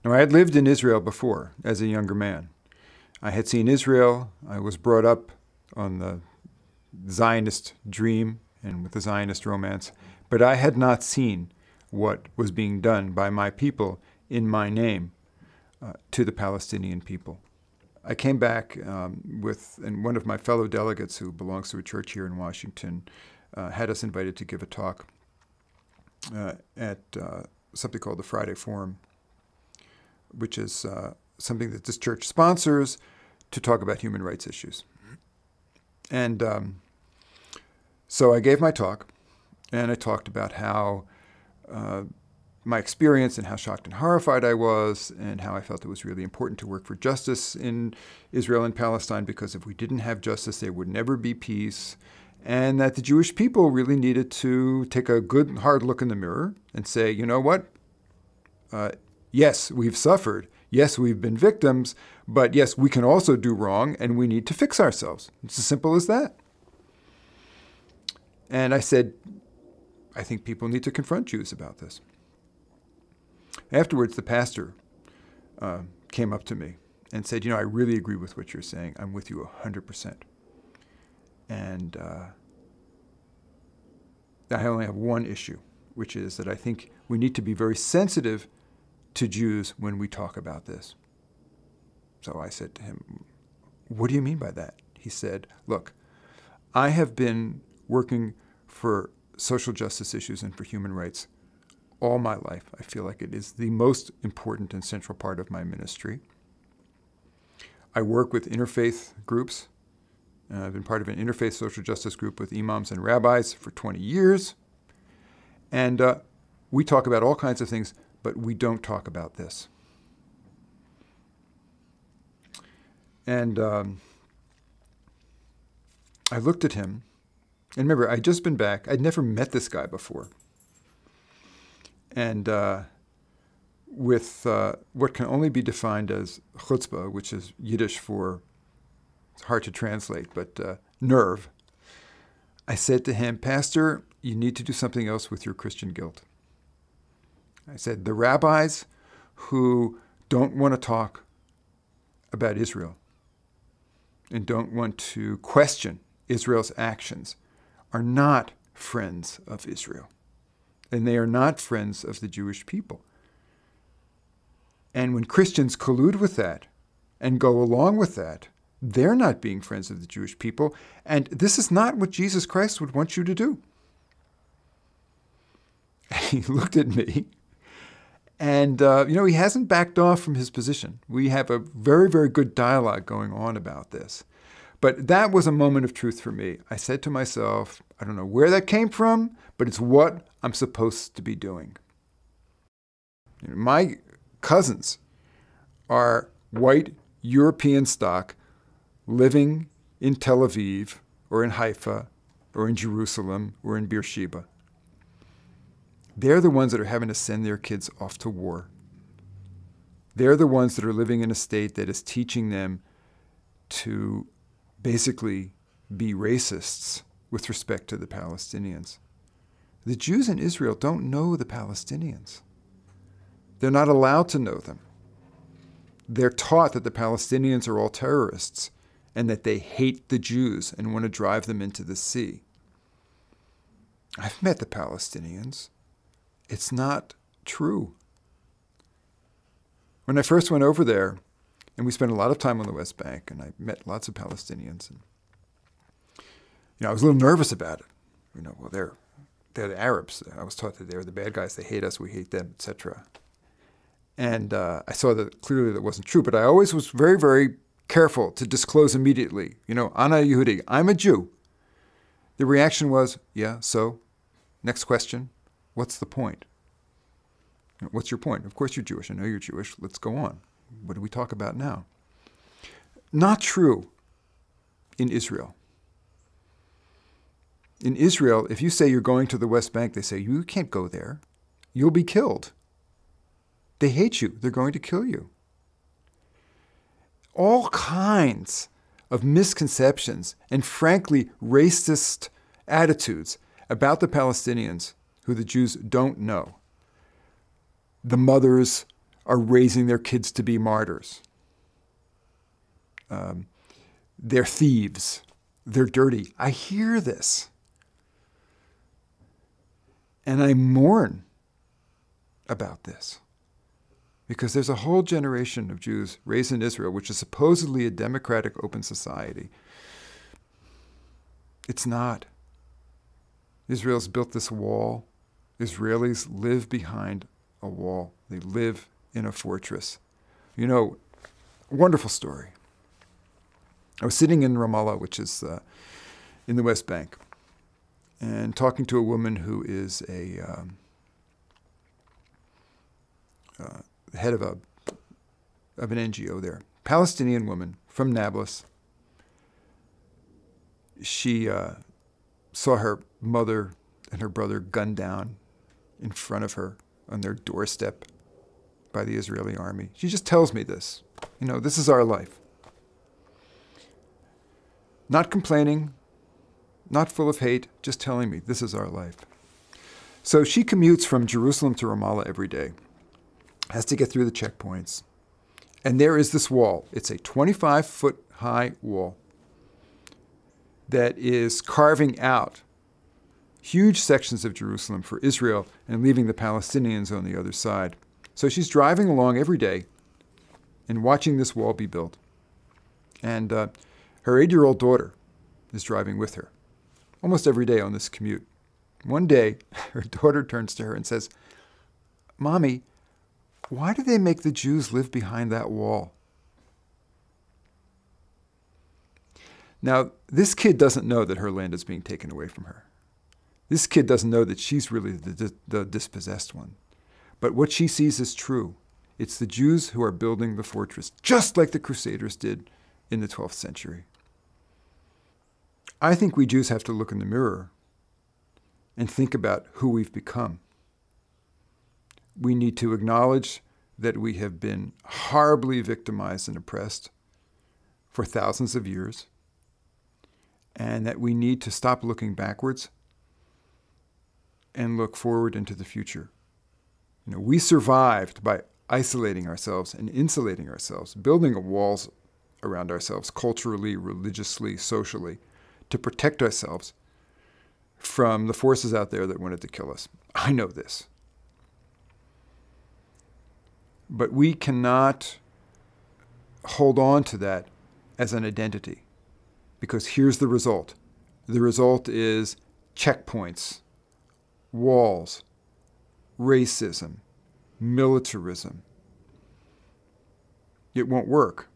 Now, I had lived in Israel before as a younger man. I had seen Israel. I was brought up on the Zionist dream and with the Zionist romance, but I had not seen what was being done by my people in my name to the Palestinian people. I came back and one of my fellow delegates who belongs to a church here in Washington had us invited to give a talk at something called the Friday Forum, which is something that this church sponsors to talk about human rights issues. And so I gave my talk, and I talked about how my experience and how shocked and horrified I was, and how I felt it was really important to work for justice in Israel and Palestine, because if we didn't have justice, there would never be peace, and that the Jewish people really needed to take a good, hard look in the mirror and say, you know what? Yes, we've suffered. Yes, we've been victims, but yes, we can also do wrong, and we need to fix ourselves. It's as simple as that. And I said, I think people need to confront Jews about this. Afterwards, the pastor came up to me and said, I really agree with what you're saying. I'm with you 100%. And I only have one issue, which is that I think we need to be very sensitive to Jews when we talk about this. So I said to him, what do you mean by that? He said, look, I have been working for social justice issues and for human rights all my life. I feel like it is the most important and central part of my ministry. I work with interfaith groups. I've been part of an interfaith social justice group with imams and rabbis for 20 years. And we talk about all kinds of things, but we don't talk about this. And I looked at him. And remember, I'd just been back. I'd never met this guy before. And with what can only be defined as chutzpah, which is Yiddish for, it's hard to translate, but nerve, I said to him, Pastor, you need to do something else with your Christian guilt. I said, the rabbis who don't want to talk about Israel and don't want to question Israel's actions are not friends of Israel. And they are not friends of the Jewish people. And when Christians collude with that and go along with that, they're not being friends of the Jewish people. And this is not what Jesus Christ would want you to do. He looked at me. And, he hasn't backed off from his position. We have a very, very good dialogue going on about this. But that was a moment of truth for me. I said to myself, I don't know where that came from, but it's what I'm supposed to be doing. My cousins are white European stock living in Tel Aviv or in Haifa or in Jerusalem or in Beersheba. They're the ones that are having to send their kids off to war. They're the ones that are living in a state that is teaching them to basically be racists with respect to the Palestinians. The Jews in Israel don't know the Palestinians. They're not allowed to know them. They're taught that the Palestinians are all terrorists and that they hate the Jews and want to drive them into the sea. I've met the Palestinians. It's not true. When I first went over there, and we spent a lot of time on the West Bank, and I met lots of Palestinians, and I was a little nervous about it. They're the Arabs. I was taught that they're the bad guys. They hate us. We hate them, etc. And I saw that clearly that wasn't true. But I always was very, very careful to disclose immediately. Ana Yehudi, I'm a Jew. The reaction was, yeah, so? Next question. What's the point? What's your point? Of course you're Jewish. I know you're Jewish. Let's go on. What do we talk about now? Not true in Israel. In Israel, if you say you're going to the West Bank, they say, you can't go there. You'll be killed. They hate you. They're going to kill you. All kinds of misconceptions and frankly racist attitudes about the Palestinians who the Jews don't know. The mothers are raising their kids to be martyrs. They're thieves. They're dirty. I hear this. And I mourn about this. Because there's a whole generation of Jews raised in Israel, which is supposedly a democratic, open society. It's not. Israel's built this wall. Israelis live behind a wall. They live in a fortress. You know, wonderful story. I was sitting in Ramallah, which is in the West Bank, and talking to a woman who is a head of an NGO there, Palestinian woman from Nablus. She saw her mother and her brother gunned down in front of her on their doorstep by the Israeli army. She just tells me this. You know, this is our life. Not complaining, not full of hate, just telling me this is our life. So she commutes from Jerusalem to Ramallah every day, has to get through the checkpoints. And there is this wall. It's a 25-foot high wall that is carving out huge sections of Jerusalem for Israel and leaving the Palestinians on the other side. So she's driving along every day and watching this wall be built. And her 8-year-old daughter is driving with her almost every day on this commute. One day, her daughter turns to her and says, "Mommy, why do they make the Jews live behind that wall?" Now, this kid doesn't know that her land is being taken away from her. This kid doesn't know that she's really the dispossessed one. But what she sees is true. It's the Jews who are building the fortress, just like the Crusaders did in the 12th century. I think we Jews have to look in the mirror and think about who we've become. We need to acknowledge that we have been horribly victimized and oppressed for thousands of years, and that we need to stop looking backwards and look forward into the future. You know, we survived by isolating ourselves and insulating ourselves, building walls around ourselves culturally, religiously, socially, to protect ourselves from the forces out there that wanted to kill us. I know this. But we cannot hold on to that as an identity, because here's the result. The result is checkpoints, walls, racism, militarism. It won't work.